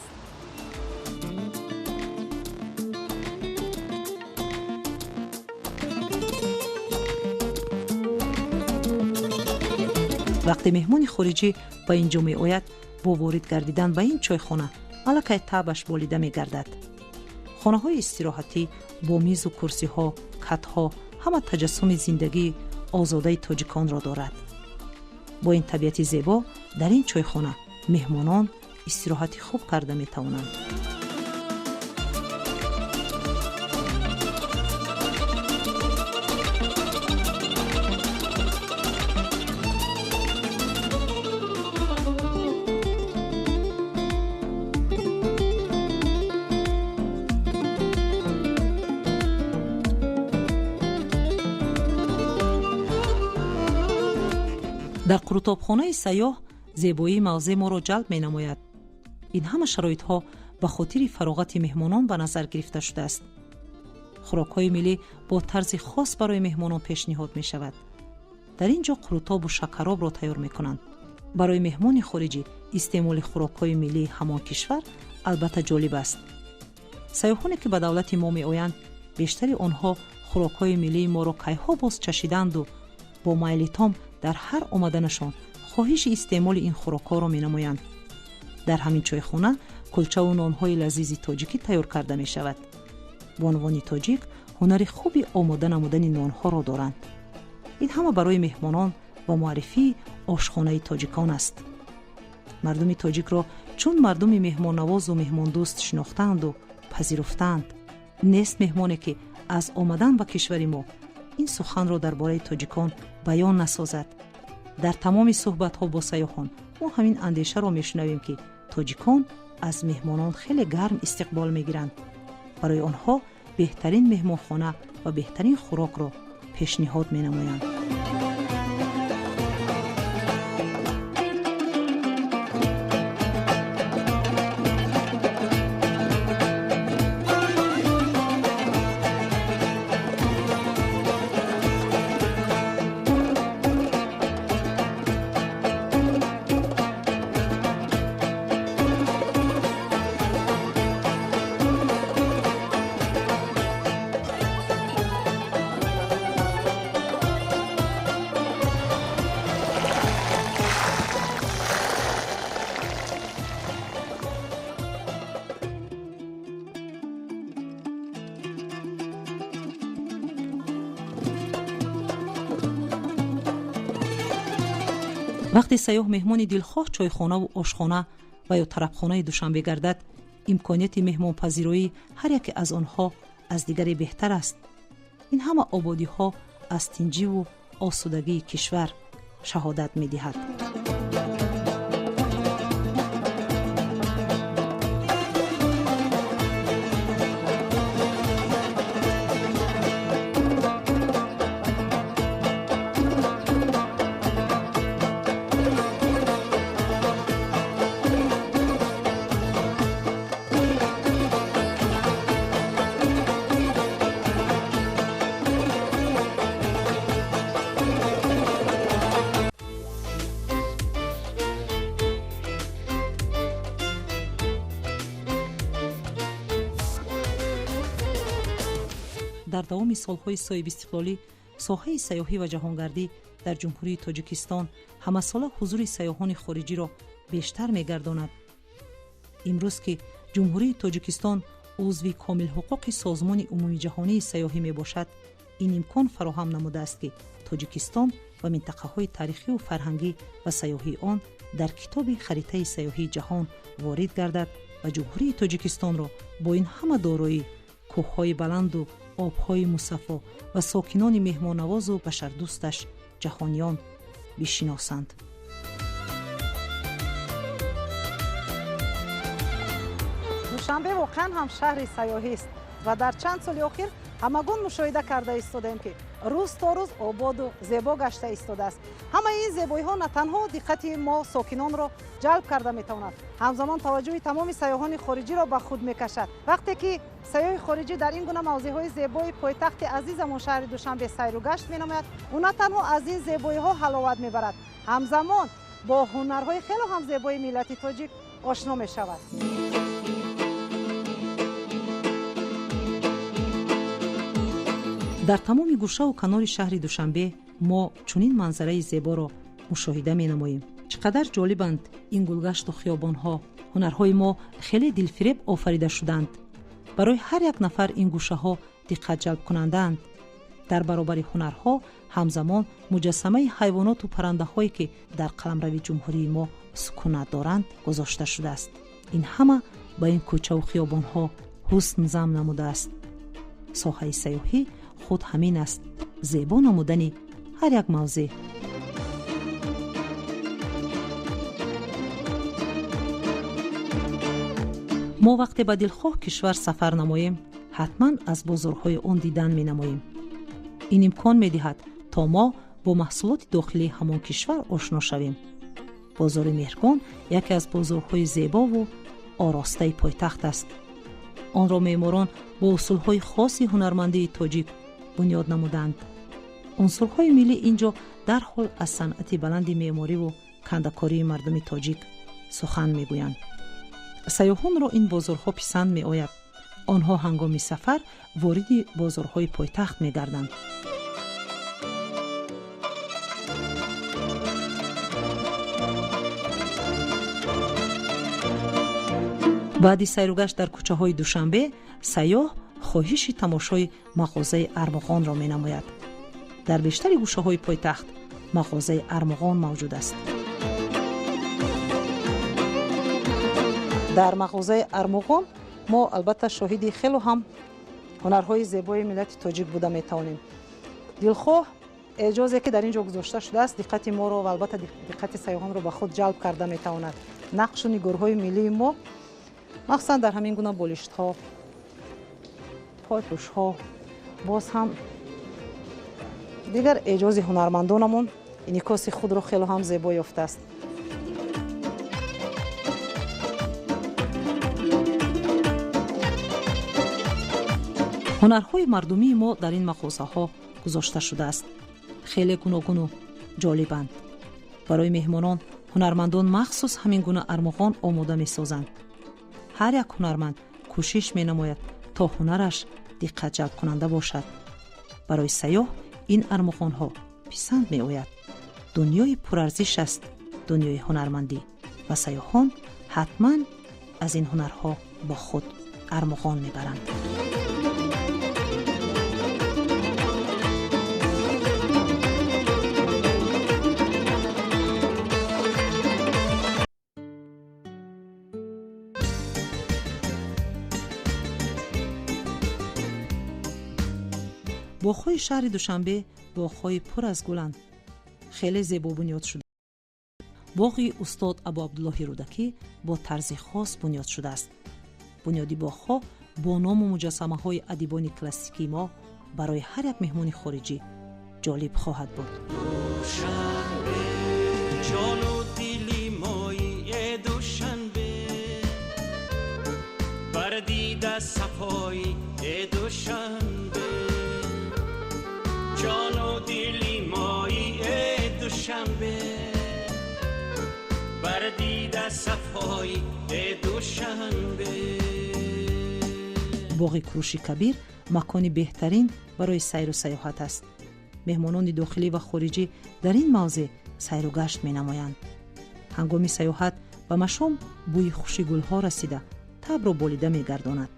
A: وقتی مهمان خارجی به اینجا می آید با وارد گردیدن به این چایخانه الکه طبعش بالیده می گردد. خانه های استراحتی با میز و کرسی ها، کت ها همه تجسم زندگی آزاده تاجیکان را دارد. با این طبیعت زیبا در این چایخانه مهمانان استراحت خوب کرده می توانند. در قروتابخانه سیاه زیبایی موضع ما را جلب می نماید. این همه شرایط ها به خاطر فراغت مهمانان به نظر گرفته شده است. خوراک های ملی با طرز خاص برای مهمانان پیشنهاد می شود. در اینجا قروتاب و شکراب را تیار می کنند. برای مهمان خارجی استعمال خوراک های ملی همان کشور البته جالب است. سیاحانی که به دولت ما می آیند بیشتر آنها خوراک های ملی ما را کیها باز چشیدند و با میل تام در هر آمدنشان خواهش استعمال این خوراک‌ها را می‌نمایند. در همین چایخانه کلچه و نان‌های لذیذ تاجیکی تیار کرده می‌شود. بانوان تاجیک هنر خوبی آماده نمودن نان‌ها را دارند. این همه برای مهمانان و معرفی آشخانه تاجیکان است. مردم تاجیک را چون مردم مهمان نواز و مهمان دوست شناختند و پذیرفتند، نیست مهمانی که از آمدن به کشور ما این سخن را درباره تاجیکان بیان نسازد. در تمام صحبت‌ها با سیاحان ما همین اندیشه را می‌شنویم که تاجیکان از مهمانان خیلی گرم استقبال می‌گیرند. برای آنها بهترین مهمانخانه و بهترین خوراک را پیشنهاد می‌نمایند. وقتی سیاح مهمان دلخواه چایخانه و آشخانه و یا طربخانه دوشنبه گردد، امکانیت مهمان پذیرایی هر یک از آنها از دیگری بهتر است. این همه آبادی ها از تنجی و آسودگی کشور شهادت می دهد. در دوام سالهای صاحب استقلالی ساحه سیاحی و جهانگردی در جمهوری تاجیکستان همه‌ساله حضور سیاحان خارجی را بیشتر می‌گرداند. امروز که جمهوری تاجیکستان عضو کامل حقوق سازمان عمومی جهانی سیاحی میباشد، این امکان فراهم نموده است که تاجیکستان و منطقه‌های تاریخی و فرهنگی و سیاحی آن در کتاب خریطه سیاحی جهان وارد گردد و جمهوری تاجیکستان را با این همه دارایی کوه‌های بلند و آب‌های مصفا و ساکنان مهمان‌نواز و بشردوستش جهانیان بشناسند.
B: دوشنبه واقعا هم شهر سیاحی است و در چند سال اخیر همگون مشاهده کرده ایستادیم که روز تا روز آباد و زیبا گشته ایستاده است. همه این زیبایی ها نه تنها دقت ما ساکنان را جلب کرده میتواند، همزمان توجه تمام سیاحان خارجی را به خود میکشد. وقتی که سیاح خارجی در این گونه موضع های زیبای پایتخت عزیزمون شهر دوشنبه سیر و گشت مینماید، او نه تنها از این زیبایی ها حلاوت میبرد، همزمان با هنرهای خیلی هم زیبای ملت تاجیک آشنا میشود.
A: در تمام گوشه و کنار شهر دوشنبه ما چنین منظره زیبا را مشاهده می‌نماییم. چقدر جالبند این گلگشت و خیابان‌ها. هنرهای ما خیلی دلفریب آفریده شدند. برای هر یک نفر این گوشه‌ها دقت جلب کنندند. дар баробари ҳунарҳо ҳамзамон муҷассамаи ҳайвоноту паррандаҳое ки дар қаламрави ҷумҳурии мо сукунат доранд гузошта шудааст. ин ҳама ба ин кӯчаву хиёбонҳо ҳусн зам намудааст. соҳаи сайёҳӣ худ ҳамин аст, зебо намудани ҳар як мавзеъ. мо вақте ба дилхоҳ кишвар сафар намоем, ҳатман аз бозорҳои он дидан менамоем. ин имкон медиҳад то мо бо маҳсулоти дохилии ҳамон кишвар ошно шавем. бозори меҳргон яке аз бозорҳои зебову оростаи пойтахт аст. онро меъморон бо усулҳои хоси ҳунармандии тоҷик бунёд намуданд. унсурҳои миллӣ ин ҷо дарҳол аз санъати баланди меъмориву кандакории мардуми тоҷик сухан мегӯянд. сайёҳонро ин бозорҳо писанд меояд. онҳо ҳангоми сафар вориди бозорҳои пойтахт мегарданд. баъди сайругашт дар кӯчаҳои душанбе, сайёҳ хоҳиши тамошои мағозаи армуғонро менамояд. дар бештари гӯшаҳои пойтахт мағозаи армуғон мавҷуд аст. дар мағозаи армуғон мо албатта шоҳиди хело ҳам ҳунарҳои зебои миллати тоҷик буда метавонем. дилхоҳ эҷозе ки дар ин ҷо гузошта шудааст, диққати моро ва албатта диққати сайёҳонро ба худ ҷалб карда метавонад. нақшу нигорҳои миллии мо махсусан дар ҳамин гуна болиштҳо, пойпӯшҳо, боз ҳам дигар эҷози ҳунармандонамон инъикоси худро хело ҳам зебо ёфтааст. ҳунарҳои мардумии мо дар ин мағозаҳо гузошта шудааст. хеле гуногуну ҷолибанд. барои меҳмонон ҳунармандон махсус ҳамин гуна армуғон омода месозанд. ҳар як ҳунарманд кӯшиш менамояд то ҳунараш диққатҷалбкунанда бошад. барои сайёҳ ин армуғонҳо писанд меояд. дунёи пурарзиш аст дунёи ҳунармандӣ ва сайёҳон ҳатман аз ин ҳунарҳо бо худ армуғон мебаранд. боғҳои шаҳри душанбе боғҳои пур аз гуланд. хеле зебо бунёд шуда. боғи устод абу абдуллоҳи рӯдакӣ бо тарзи хос бунёд шудааст. бунёди боғҳо бо ному муҷассамаҳои адибони классикии мо барои ҳар як меҳмони хориҷӣ ҷолиб хоҳад буд. боғи кӯши кабир макони беҳтарин барои сайру сайёҳат аст. меҳмонони дохилӣ ва хориҷӣ дар ин мавзеъ сайру гашт менамоянд. ҳангоми сайёҳат ба машом бӯи хуши гулҳо расида табро болида мегардонад.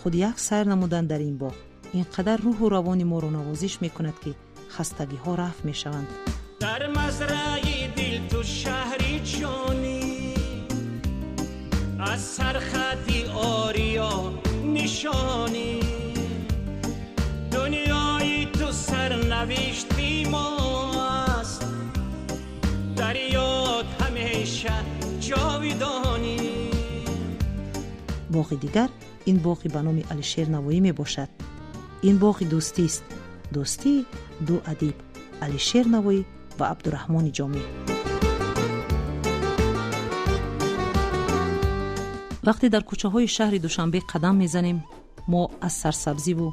A: худ як сайр намудан дар ин боғ ин қадар рӯҳу равони моро навозиш мекунад ки хастагиҳо рафъ мешаванд. дар мазраи дил ту шаҳри ҷонӣ аз сархати ория нишонӣ дунёи ту сарнавишти мо аст дар ёд ҳамеша ҷовидонӣ. боғи дигар ин боғи ба номи алишер навоӣ мебошад. ин боғи дӯстист, дӯстии ду адиб алишер навоӣ ва абдураҳмони ҷомӣ. вақте дар кӯчаҳои шаҳри душанбе қадам мезанем, мо аз сарсабзиву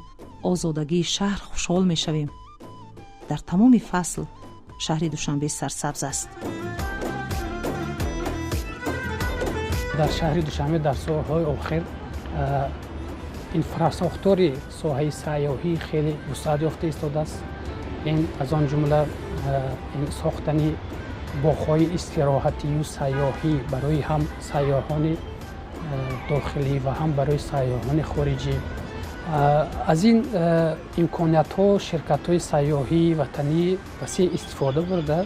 A: озодагии шаҳр хушҳол мешавем. дар тамоми фасл шаҳри душанбе сарсабз аст.
D: дар шаҳри душанбе дар солҳои охир инфрасохтори соҳаи сайёҳӣ хеле вусъат ёфта истодааст. ин аз он ҷумла сохтани боғҳои истироҳатию сайёҳӣ барои ҳам сайёҳони дохилӣ ва ҳам барои сайёҳони хориҷӣ
E: از این امکانات ها شرکت های سیاحی وطنی وسیع استفاده برده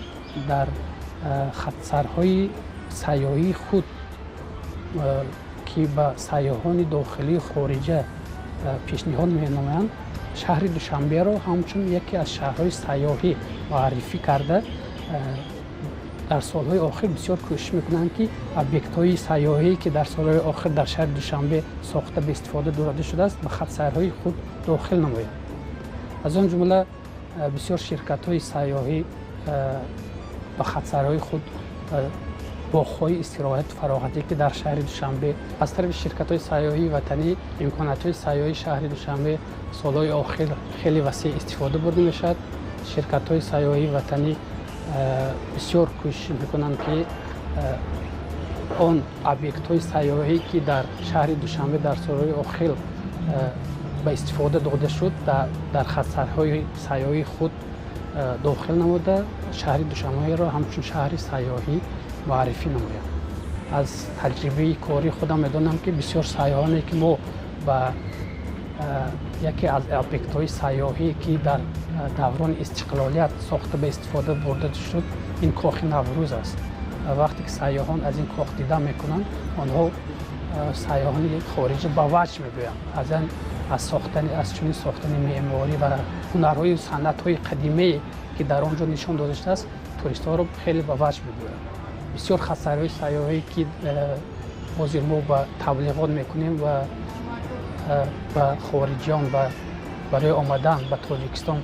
E: در خطسرهای سیاحی خود که به سیاحان داخلی خارجه پیشنهاد می‌نمایند شهر دوشنبه را همچون یکی از شهرهای سیاحی معرفی کرده. در سالهای آخر بسیار کوشش میکنند که ابیکت‌های سیاحی که در سالهای آخر در شهر دوشنبه ساخته به استفاده برده شده است به خطسرهای خود داخل نمایند. از آن جمله بسیار شرکت‌های سیاحی به خطسرهای خود باغ‌های استراحت فراغتی که در شهر دوشنبه از طرف شرکت‌های سیاحی وطنی امکانات‌های سیاحی شهر دوشنبه سالهای آخر خیلی وسیع استفاده برده می‌شود. شرکت‌های سیاحی وطنی بسیار کوشش می‌کنند که آن ابیکت‌های سیاحی که در شهر دوشنبه در سالهای آخر به استفاده داده شد در خطسرهای سیاحی خود داخل نموده شهر دوشنبه را همچون شهر سیاحی معرفی نمایم. از تجربه کاری خودم میدونم که بسیار سیاحانی که ما با یکی از ابیکت‌های سیاحی که در دوران استقلالیت ساخته به استفاده برده شد این کاخ نوروز است. وقتی که سیاحان از این کاخ دیدن میکنند آنها سیاحان خارجی با وجه میگویند از چنین ساختن معماری و هنرهای و صنعت‌های قدیمی که در آنجا نشان داده شده است توریست‌ها را خیلی با وجه میگویند. بسیار خطسرهای سیاحی که حاضر ما با تبلیغات میکنیم و خارجیان و برای آمدن به تاجیکستان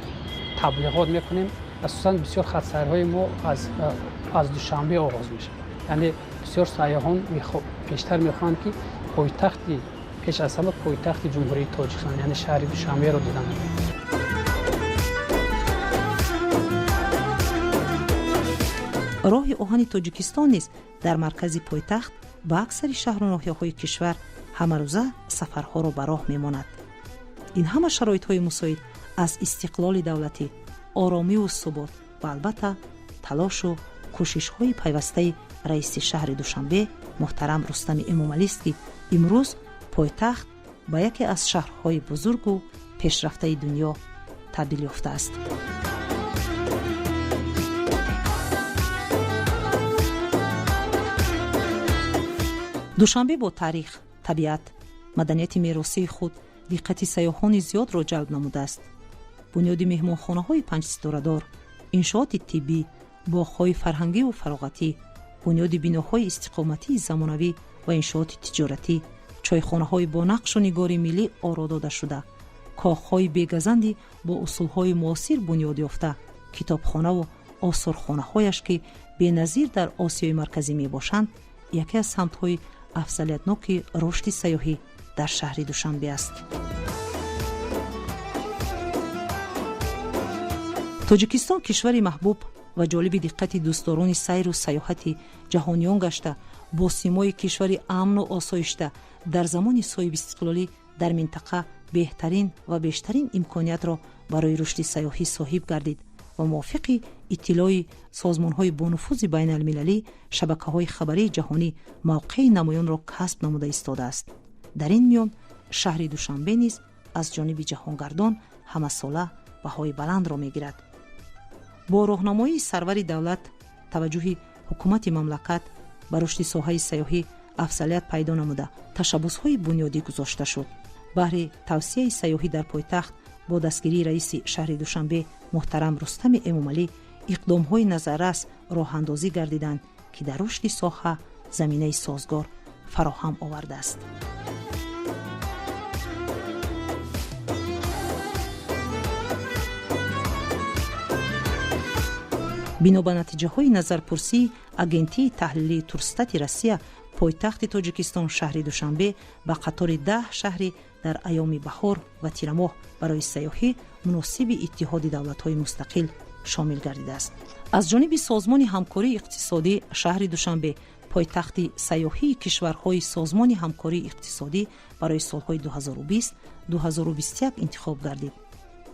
E: تبلیغات میکنیم. اساساً بسیار خطسرهای ما از دوشنبه آغاز میشه. یعنی بسیار سیاحان پیشتر میخواهند که پایتختی پیش از همه پایتخت جمهوری تاجیکستان یعنی شهر دوشنبه رو دیدن.
A: راه آهن تاجیکستان نیز در مرکز پایتخت به اکثر شهر و ناحیه‌های کشور همه روزه سفرها را به راه میماند. این همه شرایط‌های مساعد از استقلال دولتی، آرامی و ثبات و البته تلاش و کوشش‌های پیوسته رئیس شهر دوشنبه محترم رستم امامعلی است که امروز پایتخت به یکی از شهرهای بزرگ و پیشرفته دنیا تبدیل یافته است. دوشنبه با تاریخ، طبیعت، مدنیت میراثی خود دقت سیاحان زیاد را جلب نموده است. بنیاد مهمانخانه‌های 5 ستاره‌دار، انشاءات طبی، باغ‌های فرهنگی و فراغتی، بنیاد بناهای استقامتی زمانوی و انشاءات تجارتی، چایخانه‌های با نقش و نگار ملی آرا داده شده، کاخ‌های بی‌گزندی با اصول‌های معاصر بنیاد یافته، کتابخانه و آثارخانه‌هایش که بی‌نظیر در آسیای مرکزی میباشند، یکی از سمت‌های افضلیتناک رشد سیاحی در شهر دوشنبه است. تاجیکستان کشوری محبوب و جالب دقت دوستداران سیر و سیاحت جهانیان گشته با سیمای کشوری امن و آسایشته در زمان صاحب استقلالی در منطقه بهترین و بیشترین امکانیت را برای رشد سیاحی صاحب گردید و موافق اطلاع سازمان‌های با نفوذ بین المللی شبکه‌های خبری جهانی موقع نمایان را کسب نموده ایستاده است. در این میان شهر دوشنبه نیز از جانب جهانگردان همه ساله بهای بلند را میگیرد. با راهنمایی سرور دولت توجه حکومت مملکت به رشد ساحه سیاحی افضلیت پیدا نموده تشبث‌های بنیادی گذاشته شد. بهر توسعه سیاحی در پایتخت با دستگیری رئیس شهر دوشنبه محترم رستم امامعلی اقدام‌های نظررس راه اندازی گردیدند که در رشد ساحه زمینه سازگار فراهم آورده است. بنا به نتیجه‌های نظرپرسی اگنتی تحلیلی تورستات روسیه پایتخت تاجیکستان شهر دوشنبه با قطار 10 شهری در ایام بهار و تیر ماه برای سیاحی مناسب اتحاد دولت‌های مستقل شامل گردیده است. از جانب سازمان همکاری اقتصادی شهر دوشنبه پایتخت سیاحی کشورهای سازمان همکاری اقتصادی برای سالهای 2020-2021 انتخاب گردید.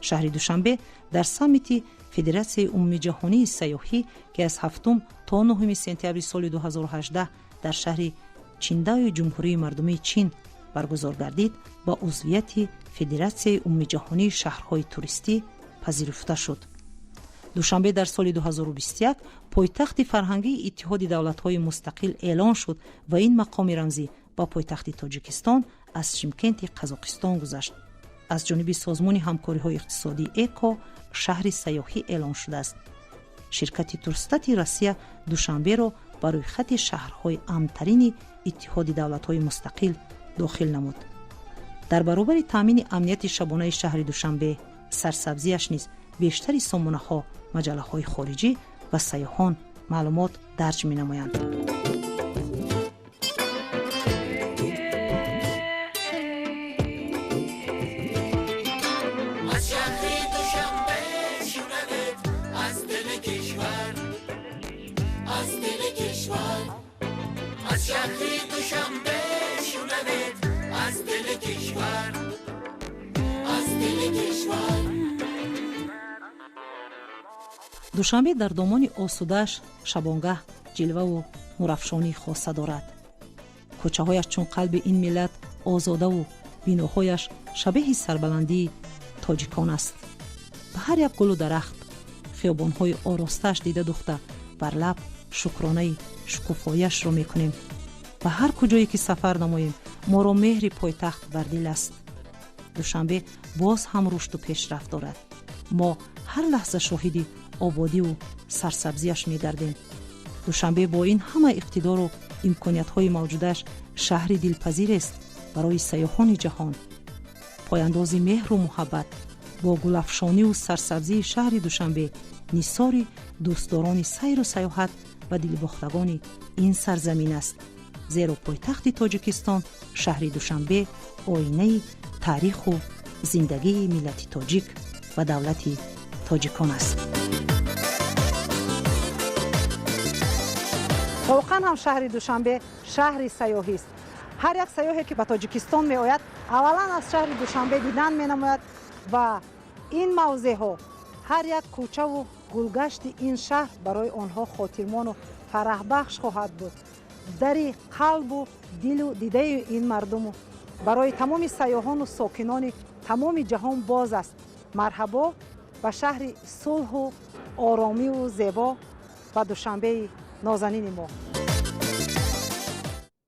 A: شهر دوشنبه در سامیت فدراسیون عمومی جهانی سیاحی که از 7 تا 9 سپتامبر سال 2018 در شهر چیندای جمهوری مردمی چین برگزار گردید با عضویت فدراسیای عمومی جهانی شهرهای توریستی پذیرفته شد. دوشنبه در سال 2021 پایتخت فرهنگی اتحاد دولت‌های مستقل اعلان شد و این مقام رمزی با پایتخت تاجیکستان از شیمکنت قزاقستان گذشت. از جانب سازمان همکاری‌های اقتصادی اکو شهر سیاحی اعلان شده است. شرکت تورستات روسیه دوشنبه را برای خط شهرهای امن‌ترین اتحاد دولت‌های مستقل داخل نمود. در برابر تامین امنیت شبانه شهر دوشنبه، سرسبزیش نیز بیشتری سامانه‌ها، مجله‌های خارجی و سیاحان معلومات درج می‌نمایند. دوشنبه در دامان آسوده‌اش شبانگاه جلوه و نورافشانی خاصه دارد. کوچه‌هایش چون قلب این ملت آزاده و بیناهایش شبیه سربلندی تاجیکان است. به هر یک گل و درخت خیابان‌های آراسته‌اش دیده دخته بر لب شکرانه شکوفایش را می‌کنیم. و هر کجایی که سفر نماییم ما را مهر پایتخت بر دل است. دوشنبه باز هم رشد و پیشرفت دارد. ما هر لحظه شاهدی آبادی و سرسبزیش می‌گردیم. دوشنبه با این همه اقتدار و امکانیت‌های موجودش شهری دلپذیر است برای سیاحان جهان. پایانداز مهر و محبت با گلافشانی و سرسبزی شهر دوشنبه نثار دوستداران سیر و سیاحت و دلباختگان این سرزمین است. زیرا پایتخت تاجیکستان شهر دوشنبه آینه تاریخ و زندگی ملت تاجیک و دولت تاجیکان است.
B: واقعا هم شهر دوشنبه شهر سیاحی است. هر یک سیاحی که به تاجیکستان می آید اولا از شهر دوشنبه دیدن می نماید و این موضع ها هر یک کوچه و گلگشت این شهر برای آنها خاطرمان و فرح بخش خواهد بود. در قلب و دل و دیده این مردم و برای تمام سیاحان و ساکنان تمام جهان باز است. مرحبا به شهر صلح و آرامی و زیبا و دوشنبه نازنین ما.